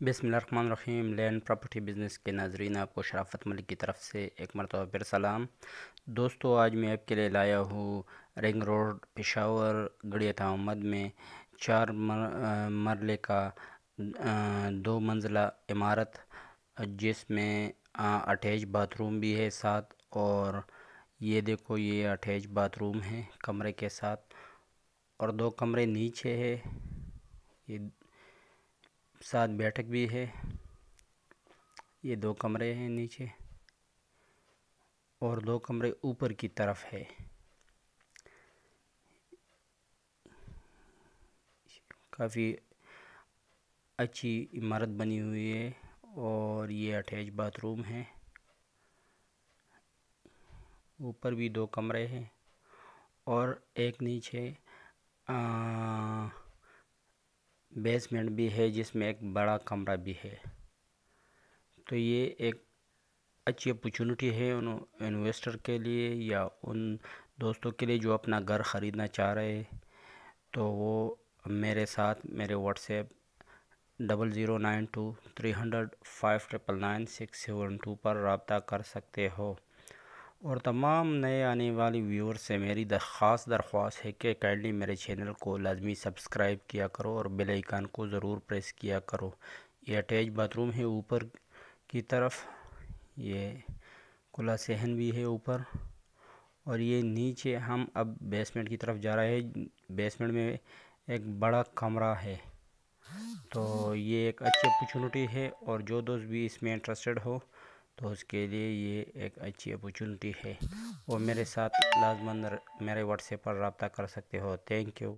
बिस्मिल्लाहिर्रहमानिर्रहीम। Land property business के नाज़रीन, आपको शराफत मलिक की तरफ से एक मरतबा फिर सलाम। दोस्तों, आज मैं आपके लिए लाया हूँ रिंग रोड पेशावर गड़ियत अहमद में 4 मरले का 2 मंजिला इमारत, जिसमें अटैच बाथरूम भी है साथ। और ये देखो, ये अटैच बाथरूम है कमरे के साथ, और 2 कमरे नीचे है। ये साथ बैठक भी है। ये 2 कमरे हैं नीचे, और 2 कमरे ऊपर की तरफ है। काफ़ी अच्छी इमारत बनी हुई है, और ये अटैच बाथरूम है। ऊपर भी 2 कमरे हैं, और एक नीचे बेसमेंट भी है, जिसमें एक बड़ा कमरा भी है। तो ये एक अच्छी अपॉर्चुनिटी है उन इन्वेस्टर के लिए, या उन दोस्तों के लिए जो अपना घर ख़रीदना चाह रहे हैं। तो वो मेरे साथ मेरे व्हाट्सएप 00923005999672 पर रब्ता कर सकते हो। और तमाम नए आने वाले व्यूअर से मेरी दरख्वास्त है कि काइंडली मेरे चैनल को लाजमी सब्सक्राइब किया करो, और बेल आइकन को ज़रूर प्रेस किया करो। ये अटैच बाथरूम है ऊपर की तरफ, ये खुला सहन भी है ऊपर। और ये नीचे हम अब बेसमेंट की तरफ जा रहे हैं। बेसमेंट में एक बड़ा कमरा है। तो ये एक अच्छी अपॉर्चुनिटी है, और जो दोस्त भी इसमें इंटरेस्टेड हो तो उसके लिए ये एक अच्छी अपॉर्चुनिटी है। और मेरे साथ लाजमन मेरे व्हाट्सएप पर रब्ता कर सकते हो। Thank you.